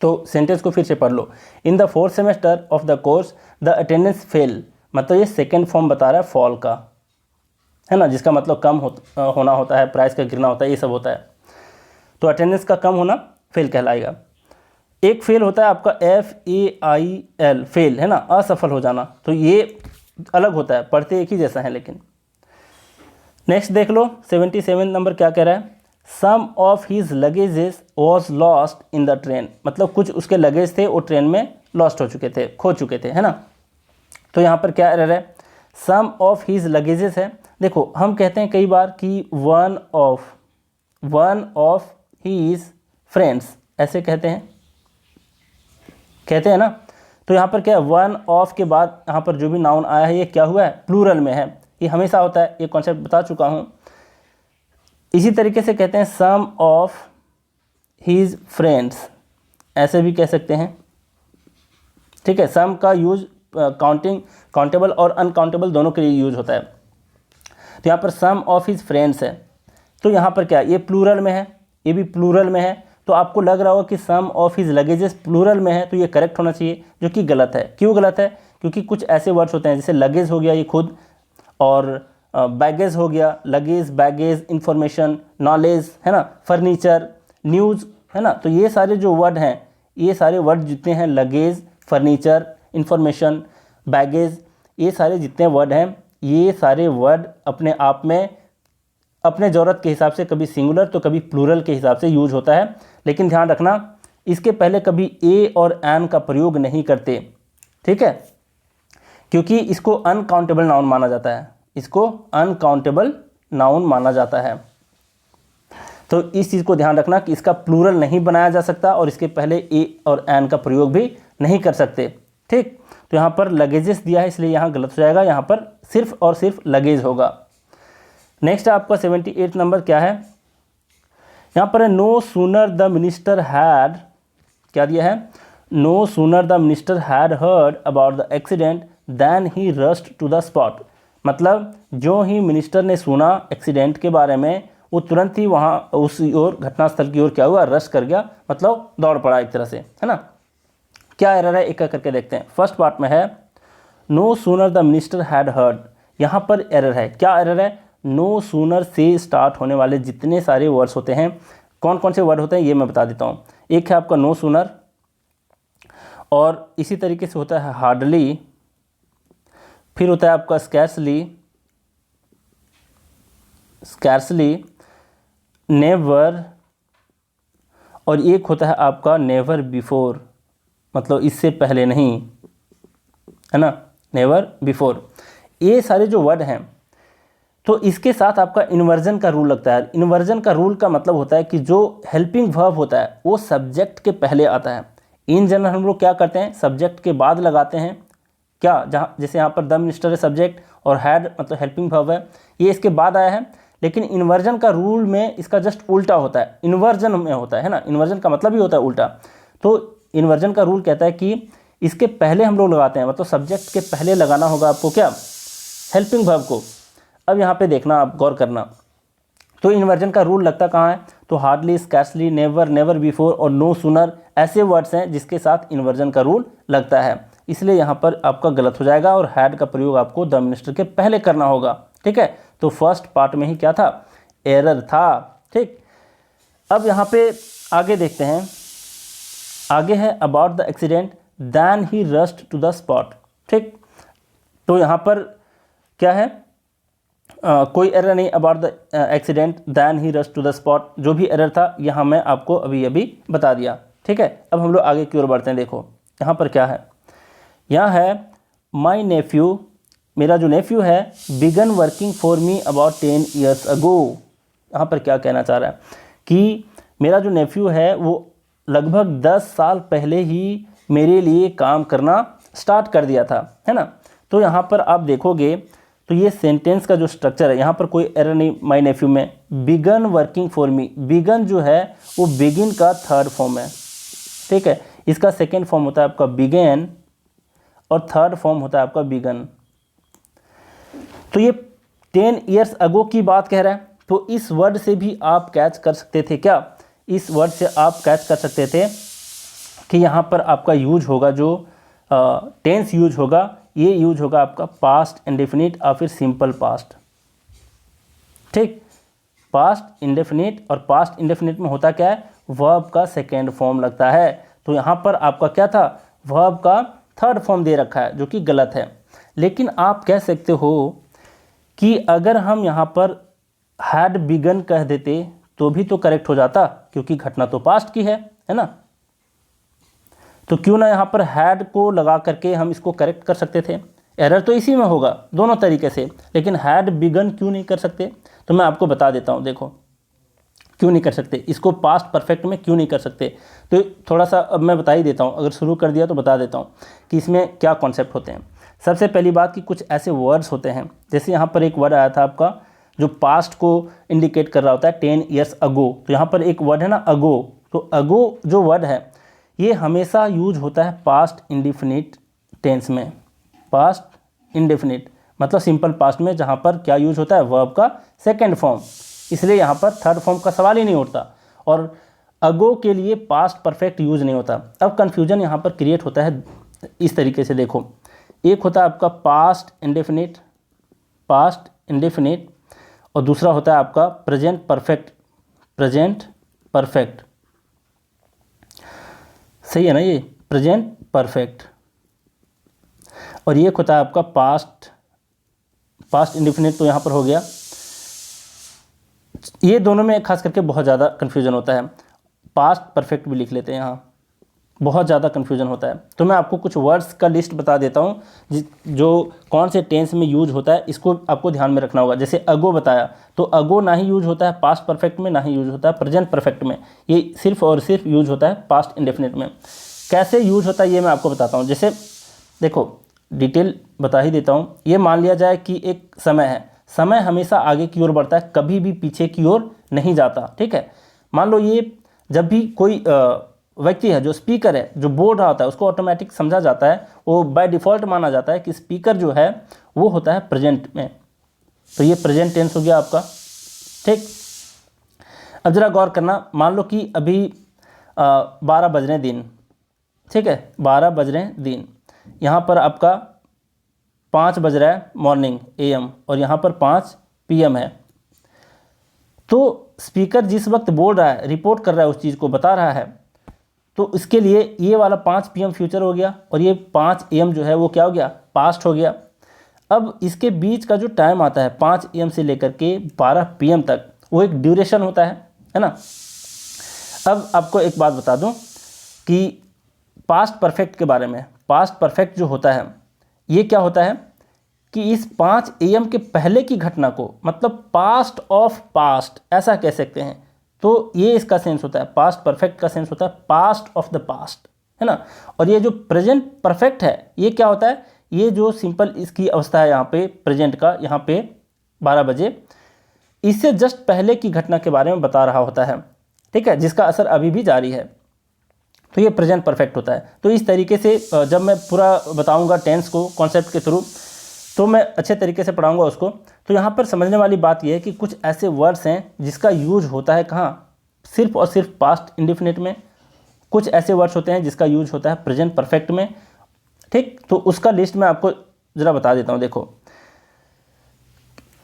तो सेंटेंस को फिर से पढ़ लो। In the 4th semester of the course the attendance fell, मतलब ये सेकेंड फॉर्म बता रहा है फॉल का, है ना, जिसका मतलब कम होना होता है, प्राइस का गिरना होता है, ये सब होता है। तो अटेंडेंस का कम होना फेल कहलाएगा। एक फेल होता है आपका FAIL, फेल, है ना, असफल हो जाना, तो ये अलग होता है, पढ़ते एक ही जैसा है लेकिन। नेक्स्ट देख लो 77 नंबर क्या कह रहा है, some of his luggages was lost in the train, मतलब कुछ उसके लगेज थे वो ट्रेन में लॉस्ट हो चुके थे, खो चुके थे, है ना। तो यहाँ पर क्या एरर है, सम ऑफ हीज लगेजेस है। देखो हम कहते हैं कई बार कि वन ऑफ हीज फ्रेंड्स, ऐसे कहते हैं ना। तो यहाँ पर क्या है, वन ऑफ के बाद यहाँ पर जो भी नाउन आया है ये क्या हुआ है, प्लूरल में है। ये हमेशा होता है, ये कॉन्सेप्ट बता चुका हूँ। इसी तरीके से कहते हैं सम ऑफ हीज फ्रेंड्स, ऐसे भी कह सकते हैं। ठीक है, सम का यूज काउंटेबल और अनकाउंटेबल दोनों के लिए यूज होता है। तो यहाँ पर सम ऑफ हीज फ्रेंड्स है, तो यहाँ पर क्या, ये प्लूरल में है, ये भी प्लूरल में है। तो आपको लग रहा होगा कि सम ऑफ हीज लगेजेस प्लूरल में है, तो ये करेक्ट होना चाहिए, जो कि गलत है। क्यों गलत है, क्योंकि कुछ ऐसे वर्ड्स होते हैं जैसे लगेज हो गया ये खुद, और बैगेज हो गया, लगेज, बैगेज, इंफॉर्मेशन, नॉलेज, है ना, फर्नीचर, न्यूज़, है ना। तो ये सारे जो वर्ड हैं, ये सारे वर्ड जितने हैं, लगेज, फर्नीचर, इंफॉर्मेशन, बैगेज, ये सारे जितने वर्ड हैं, ये सारे वर्ड अपने आप में अपने ज़रूरत के हिसाब से कभी सिंगुलर तो कभी प्लूरल के हिसाब से यूज होता है। लेकिन ध्यान रखना, इसके पहले कभी ए और एन का प्रयोग नहीं करते, ठीक है, क्योंकि इसको अनकाउंटेबल नाउन माना जाता है, इसको अनकाउंटेबल नाउन माना जाता है। तो इस चीज़ को ध्यान रखना कि इसका प्लूरल नहीं बनाया जा सकता और इसके पहले ए और एन का प्रयोग भी नहीं कर सकते। ठीक, तो यहाँ पर लगेजेस दिया है इसलिए यहाँ गलत हो जाएगा, यहाँ पर सिर्फ और सिर्फ लगेज होगा। नेक्स्ट आपका 78 नंबर क्या है, यहाँ पर है no sooner the minister had, क्या दिया है, no sooner the minister had heard about the accident then he rushed to the spot, मतलब जो ही मिनिस्टर ने सुना एक्सीडेंट के बारे में वो तुरंत ही वहाँ उस ओर, घटनास्थल की ओर क्या हुआ, रश कर गया, मतलब दौड़ पड़ा एक तरह से, है ना। क्या एरर है, एक एक करके देखते हैं। फर्स्ट पार्ट में है no sooner the minister had heard, यहाँ पर एरर है। क्या एरर है, नो सूनर से स्टार्ट होने वाले जितने सारे वर्ड्स होते हैं, कौन कौन से वर्ड होते हैं ये मैं बता देता हूँ। एक है आपका नो सूनर, और इसी तरीके से होता है हार्डली, फिर होता है आपका स्कैर्सली, नेवर, और एक होता है आपका नेवर बिफोर, मतलब इससे पहले नहीं, है ना, नेवर बिफोर। ये सारे जो वर्ड हैं, तो इसके साथ आपका इन्वर्जन का रूल लगता है। इन्वर्जन का रूल का मतलब होता है कि जो हेल्पिंग वर्ब होता है वो सब्जेक्ट के पहले आता है। इन जनरल हम लोग क्या करते हैं, सब्जेक्ट के बाद लगाते हैं, क्या, जहाँ जैसे यहाँ पर द मिनिस्टर है सब्जेक्ट और हैड मतलब हेल्पिंग वर्ब है, ये इसके बाद आया है। लेकिन इन्वर्जन का रूल में इसका जस्ट उल्टा होता है, इन्वर्जन में होता है ना, इन्वर्जन का मतलब ही होता है उल्टा। तो इन्वर्जन का रूल कहता है कि इसके पहले हम लोग लगाते हैं, मतलब सब्जेक्ट के पहले लगाना होगा आपको क्या, हेल्पिंग वर्ब को। अब यहाँ पे देखना, आप गौर करना, तो इन्वर्जन का रूल लगता कहाँ है, तो hardly, scarcely, never, never before और नो सूनर ऐसे वर्ड्स हैं जिसके साथ इन्वर्जन का रूल लगता है, इसलिए यहाँ पर आपका गलत हो जाएगा और हैड का प्रयोग आपको द मिनिस्टर के पहले करना होगा। ठीक है, तो फर्स्ट पार्ट में ही क्या था, एरर था। ठीक, अब यहाँ पे आगे देखते हैं, आगे है about the accident then he rushed to the spot. ठीक, तो यहाँ पर क्या है, कोई एरर नहीं, about the accident then he rushed to the spot, जो भी एरर था यहाँ मैं आपको अभी बता दिया। ठीक है, अब हम लोग आगे की ओर बढ़ते हैं। देखो यहाँ पर क्या है, यहाँ है माई नेफ्यू, मेरा जो नेफ्यू है, began working for me about 10 years ago. यहाँ पर क्या कहना चाह रहा है कि मेरा जो नेफ्यू है वो लगभग 10 साल पहले ही मेरे लिए काम करना स्टार्ट कर दिया था, है ना। तो यहाँ पर आप देखोगे तो ये सेंटेंस का जो स्ट्रक्चर है, यहाँ पर कोई एरर नहीं माई नेफ्यू में। Began working for me, began जो है वो बिगिन का थर्ड फॉर्म है, ठीक है। इसका सेकेंड फॉर्म होता है आपका बिगेन और थर्ड फॉर्म होता है आपका बिगन। तो ये 10 ईयर्स अगो की बात कह रहा है, तो इस वर्ड से भी आप कैच कर सकते थे क्या, इस वर्ड से आप कैच कर सकते थे कि यहाँ पर आपका यूज होगा जो टेंस यूज होगा, ये यूज होगा आपका पास्ट इंडेफिनिट और फिर सिंपल पास्ट, ठीक। पास्ट इंडेफिनिट और पास्ट इंडेफिनिट में होता क्या है, वर्ब का सेकेंड फॉर्म लगता है। तो यहाँ पर आपका क्या था, वर्ब का थर्ड फॉर्म दे रखा है जो कि गलत है। लेकिन आप कह सकते हो कि अगर हम यहाँ पर हैड बिगन कह देते तो भी तो करेक्ट हो जाता, क्योंकि घटना तो पास्ट की है ना। तो क्यों ना यहाँ पर हैड को लगा करके हम इसको करेक्ट कर सकते थे। एरर तो इसी में होगा दोनों तरीके से, लेकिन हैड बिगन क्यों नहीं कर सकते, तो मैं आपको बता देता हूँ। देखो क्यों नहीं कर सकते, इसको पास्ट परफेक्ट में क्यों नहीं कर सकते, तो थोड़ा सा अब मैं बता ही देता हूँ। अगर शुरू कर दिया तो बता देता हूँ कि इसमें क्या कॉन्सेप्ट होते हैं। सबसे पहली बात कि कुछ ऐसे वर्ड्स होते हैं, जैसे यहाँ पर एक वर्ड आया था आपका जो पास्ट को इंडिकेट कर रहा होता है 10 ईयर्स अगो। तो यहाँ पर एक वर्ड है ना अगो, तो अगो जो वर्ड है ये हमेशा यूज होता है पास्ट इंडेफिनिट टेंस में। पास्ट इंडेफिनिट मतलब सिंपल पास्ट में, जहाँ पर क्या यूज होता है, वर्ब का सेकेंड फॉर्म। इसलिए यहाँ पर थर्ड फॉर्म का सवाल ही नहीं उठता, और अगो के लिए पास्ट परफेक्ट यूज नहीं होता। अब कन्फ्यूजन यहाँ पर क्रिएट होता है इस तरीके से। देखो एक होता है आपका पास्ट इंडेफिनिट और दूसरा होता है आपका प्रेजेंट परफेक्ट। सही है ना, ये प्रेजेंट परफेक्ट। और ये होता है आपका पास्ट इंडेफिनिट, तो यहाँ पर हो गया। ये दोनों में खास करके बहुत ज़्यादा कन्फ्यूजन होता है। पास्ट परफेक्ट भी लिख लेते हैं, यहाँ बहुत ज़्यादा कन्फ्यूजन होता है। तो मैं आपको कुछ वर्ड्स का लिस्ट बता देता हूँ जो कौन से टेंस में यूज होता है, इसको आपको ध्यान में रखना होगा। जैसे अगो बताया, तो अगो ना ही यूज होता है पास्ट परफेक्ट में, ना ही यूज होता है प्रेजेंट परफेक्ट में, ये सिर्फ और सिर्फ यूज होता है पास्ट इंडेफिनिट में। कैसे यूज होता है ये मैं आपको बताता हूँ। जैसे देखो डिटेल बता ही देता हूँ। ये मान लिया जाए कि एक समय है, समय हमेशा आगे की ओर बढ़ता है, कभी भी पीछे की ओर नहीं जाता, ठीक है। मान लो ये जब भी कोई व्यक्ति है जो स्पीकर है, जो बोल रहा होता है, उसको ऑटोमेटिक समझा जाता है, वो बाय डिफ़ॉल्ट माना जाता है कि स्पीकर जो है वो होता है प्रेजेंट में। तो ये प्रेजेंट टेंस हो गया आपका, ठीक। अब जरा गौर करना, मान लो कि अभी 12 बज रहे दिन, ठीक है, 12 बज रहे दिन। यहाँ पर आपका 5 बज रहा है मॉर्निंग AM और यहाँ पर 5 PM है। तो स्पीकर जिस वक्त बोल रहा है, रिपोर्ट कर रहा है, उस चीज़ को बता रहा है, तो इसके लिए ये वाला 5 PM फ्यूचर हो गया और ये 5 AM जो है वो क्या हो गया, पास्ट हो गया। अब इसके बीच का जो टाइम आता है 5 AM से लेकर के 12 PM तक, वो एक ड्यूरेशन होता है ना। अब आपको एक बात बता दूं कि पास्ट परफेक्ट के बारे में। पास्ट परफेक्ट जो होता है ये क्या होता है कि इस 5 AM के पहले की घटना को, मतलब पास्ट ऑफ पास्ट ऐसा कह सकते हैं। तो ये इसका सेंस होता है, पास्ट परफेक्ट का सेंस होता है पास्ट ऑफ द पास्ट, है ना। और ये जो प्रेजेंट परफेक्ट है ये क्या होता है, ये जो सिंपल इसकी अवस्था है यहाँ पे प्रेजेंट का, यहाँ पे 12 बजे, इससे जस्ट पहले की घटना के बारे में बता रहा होता है, ठीक है, जिसका असर अभी भी जारी है। तो ये प्रेजेंट परफेक्ट होता है। तो इस तरीके से जब मैं पूरा बताऊँगा टेंस को कॉन्सेप्ट के थ्रू, तो मैं अच्छे तरीके से पढ़ाऊंगा उसको। तो यहाँ पर समझने वाली बात यह है कि कुछ ऐसे वर्ड्स हैं जिसका यूज होता है कहाँ, सिर्फ और सिर्फ पास्ट इंडेफिनिट में। कुछ ऐसे वर्ड्स होते हैं जिसका यूज होता है प्रेजेंट परफेक्ट में, ठीक। तो उसका लिस्ट मैं आपको ज़रा बता देता हूँ। देखो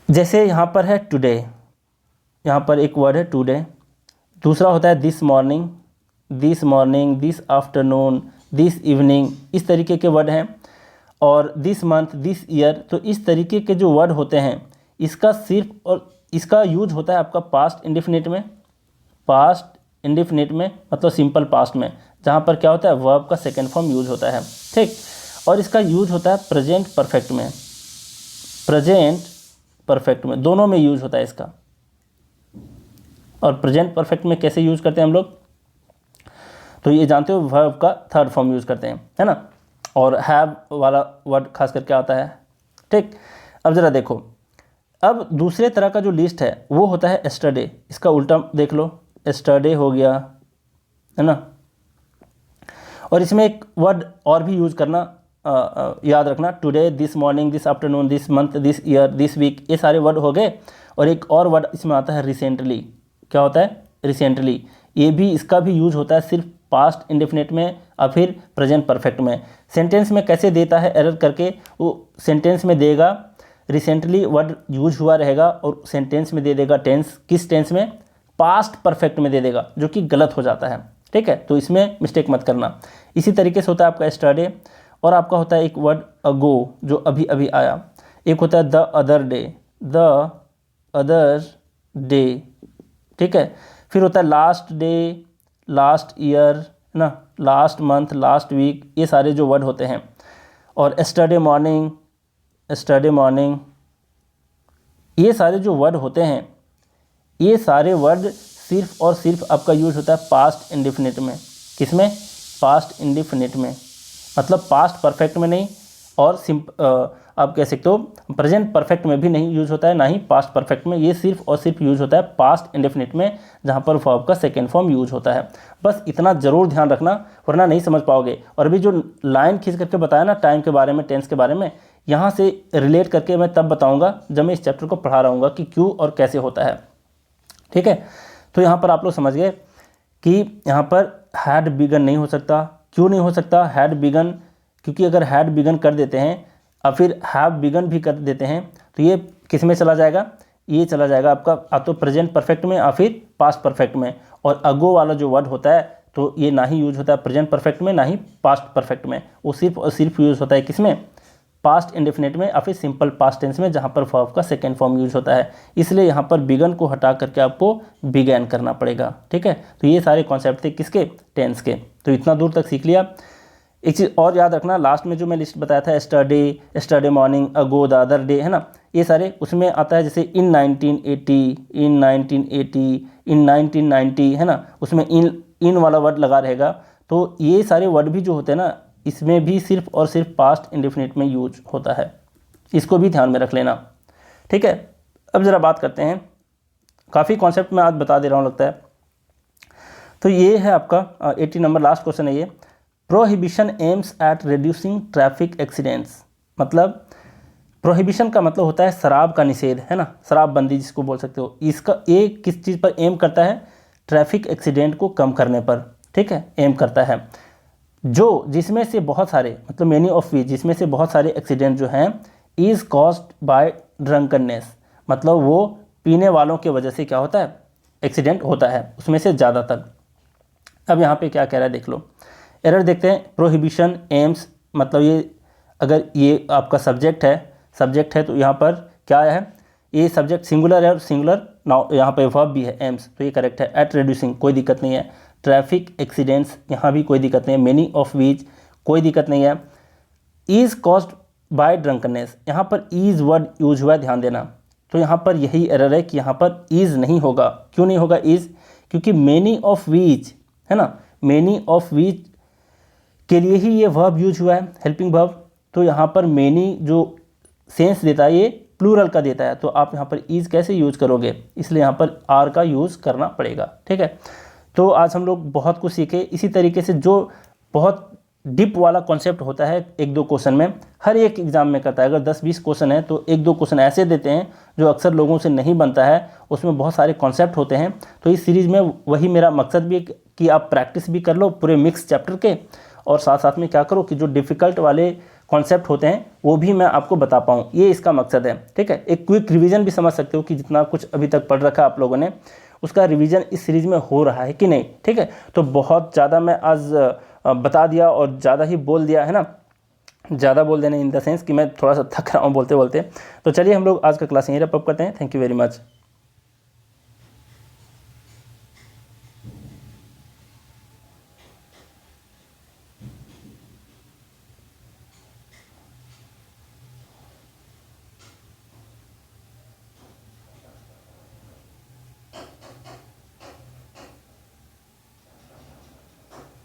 जैसे यहाँ पर है टुडे, यहाँ पर एक वर्ड है टुडे। दूसरा होता है this morning, this afternoon, this evening, इस तरीके के वर्ड हैं। और दिस मंथ, दिस ईयर, तो इस तरीके के जो वर्ड होते हैं इसका सिर्फ और इसका यूज होता है आपका पास्ट इंडेफिनिट में। पास्ट इंडेफिनिट में मतलब सिंपल पास्ट में, जहाँ पर क्या होता है, वर्ब का सेकेंड फॉर्म यूज होता है, ठीक। और इसका यूज होता है प्रेजेंट परफेक्ट में, प्रेजेंट परफेक्ट में, दोनों में यूज होता है इसका। और प्रेजेंट परफेक्ट में कैसे यूज करते हैं हम लोग, तो ये जानते हो वर्ब का थर्ड फॉर्म यूज करते हैं, है ना। और हैव वाला वर्ड खास करके आता है, ठीक। अब ज़रा देखो, अब दूसरे तरह का जो लिस्ट है वो होता है एस्टरडे। इसका उल्टा देख लो, एस्टरडे हो गया, है ना। और इसमें एक वर्ड और भी यूज़ करना याद रखना, today, this morning, this afternoon, this month, this year, this week, ये सारे वर्ड हो गए। और एक और वर्ड इसमें आता है रिसेंटली। क्या होता है? रिसेंटली। ये भी, इसका भी यूज होता है सिर्फ पास्ट इंडेफिनिट में और फिर प्रेजेंट परफेक्ट में। सेंटेंस में कैसे देता है एरर करके, वो सेंटेंस में देगा रिसेंटली वर्ड यूज हुआ रहेगा और सेंटेंस में दे देगा टेंस, किस टेंस में? पास्ट परफेक्ट में दे देगा, जो कि गलत हो जाता है, ठीक है। तो इसमें मिस्टेक मत करना। इसी तरीके से होता है आपका एस्टरडे, और आपका होता है एक वर्ड अगो, जो अभी अभी आया। एक होता है the other day, the other day, ठीक है। फिर होता है लास्ट डे, लास्ट ईयर, है ना, लास्ट मंथ, लास्ट वीक, ये सारे जो वर्ड होते हैं। और एस्टरडे मॉर्निंग, एस्टरडे मॉर्निंग, ये सारे जो वर्ड होते हैं, ये सारे वर्ड सिर्फ और सिर्फ आपका यूज होता है पास्ट इंडेफिनिट में। किसमें? पास्ट इंडेफिनिट में, मतलब पास्ट परफेक्ट में नहीं, और आप कह सकते हो प्रेजेंट परफेक्ट में भी नहीं यूज होता है, ना ही पास्ट परफेक्ट में। ये सिर्फ और सिर्फ यूज होता है पास्ट इंडेफिनिट में, जहाँ पर वर्ब का सेकेंड फॉर्म यूज होता है। बस इतना ज़रूर ध्यान रखना, वरना नहीं समझ पाओगे। और अभी जो लाइन खींच करके बताया ना टाइम के बारे में, टेंस के बारे में, यहाँ से रिलेट करके मैं तब बताऊँगा जब मैं इस चैप्टर को पढ़ा रहा हूँगा कि क्यों और कैसे होता है, ठीक है। तो यहाँ पर आप लोग समझ गए कि यहाँ पर हैड बिगन नहीं हो सकता। क्यों नहीं हो सकता हैड बिगन? क्योंकि अगर हैड बिगन कर देते हैं और फिर हैव बिगन भी कर देते हैं, तो ये किस में चला जाएगा? ये चला जाएगा आपका या तो प्रेजेंट परफेक्ट में या फिर पास्ट परफेक्ट में। और अगो वाला जो वर्ड होता है, तो ये ना ही यूज होता है प्रेजेंट परफेक्ट में, ना ही पास्ट परफेक्ट में। वो सिर्फ और सिर्फ यूज होता है किसमें? पास्ट इंडेफिनिट में या फिर सिंपल पास्ट टेंस में, जहाँ पर वर्ब का सेकेंड फॉर्म यूज होता है। इसलिए यहाँ पर बिगन को हटा करके आपको बिगैन करना पड़ेगा, ठीक है। तो ये सारे कॉन्सेप्ट थे किसके? टेंस के। तो इतना दूर तक सीख लिया। एक चीज़ और याद रखना, लास्ट में जो मैं लिस्ट बताया था, yesterday, yesterday morning, ago, the other day, है ना, ये सारे उसमें आता है। जैसे इन 1980, इन 1980, इन 1990, है ना, उसमें इन वाला वर्ड लगा रहेगा। तो ये सारे वर्ड भी जो होते हैं ना, इसमें भी सिर्फ और सिर्फ पास्ट इंडेफिनिट में यूज होता है। इसको भी ध्यान में रख लेना, ठीक है। अब ज़रा बात करते हैं, काफ़ी कॉन्सेप्ट मैं आज बता दे रहा हूँ लगता है। तो ये है आपका 80 नंबर, लास्ट क्वेश्चन है ये। Prohibition aims at reducing traffic accidents. मतलब प्रोहिबिशन का मतलब होता है शराब का निषेध, है ना, शराबबंदी जिसको बोल सकते हो। इसका ये किस चीज़ पर एम करता है? ट्रैफिक एक्सीडेंट को कम करने पर, ठीक है, एम करता है। जो जिसमें से बहुत सारे, मतलब मेनी ऑफ विच, जिसमें से बहुत सारे एक्सीडेंट जो हैं इज़ कॉज्ड बाय ड्रंकनेस, मतलब वो पीने वालों की वजह से क्या होता है? एक्सीडेंट होता है, उसमें से ज़्यादातर। अब यहाँ पे क्या कह रहा है देख लो, एरर देखते हैं। प्रोहिबिशन एम्स, मतलब ये अगर ये आपका सब्जेक्ट है तो यहाँ पर क्या है? ये सब्जेक्ट सिंगुलर है और सिंगुलर नाउ यहाँ पे वर्ब भी है, एम्स, तो ये करेक्ट है। एट रिड्यूसिंग, कोई दिक्कत नहीं है। ट्रैफिक एक्सीडेंट्स, यहाँ भी कोई दिक्कत नहीं है। मेनी ऑफ विच, कोई दिक्कत नहीं है। इज़ कॉज्ड बाय ड्रंकनेस, यहाँ पर इज़ वर्ड यूज हुआ है, ध्यान देना। तो यहाँ पर यही एरर है कि यहाँ पर इज़ नहीं होगा। क्यों नहीं होगा इज़? क्योंकि मेनी ऑफ विच, है ना, मेनी ऑफ विच के लिए ही ये वर्ब यूज हुआ है, हेल्पिंग वर्ब। तो यहाँ पर मेनी जो सेंस देता है ये प्लूरल का देता है, तो आप यहाँ पर इज़ कैसे यूज करोगे? इसलिए यहाँ पर आर का यूज़ करना पड़ेगा, ठीक है। तो आज हम लोग बहुत कुछ सीखे। इसी तरीके से जो बहुत डीप वाला कॉन्सेप्ट होता है, एक दो क्वेश्चन में हर एक एग्जाम में करता है। अगर 10-20 क्वेश्चन है तो एक दो क्वेश्चन ऐसे देते हैं जो अक्सर लोगों से नहीं बनता है, उसमें बहुत सारे कॉन्सेप्ट होते हैं। तो इस सीरीज़ में वही मेरा मकसद भी है कि आप प्रैक्टिस भी कर लो पूरे मिक्स चैप्टर के, और साथ साथ में क्या करो कि जो डिफ़िकल्ट वाले कॉन्सेप्ट होते हैं वो भी मैं आपको बता पाऊँ, ये इसका मकसद है, ठीक है। एक क्विक रिवीजन भी समझ सकते हो कि जितना कुछ अभी तक पढ़ रखा आप लोगों ने, उसका रिवीजन इस सीरीज़ में हो रहा है कि नहीं, ठीक है। तो बहुत ज़्यादा मैं आज बता दिया और ज़्यादा ही बोल दिया, है ना, ज़्यादा बोल देने इन द सेंस कि मैं थोड़ा सा थक रहा हूँ बोलते बोलते। तो चलिए हम लोग आज का क्लास यहीं रैप अप करते हैं। Thank you very much.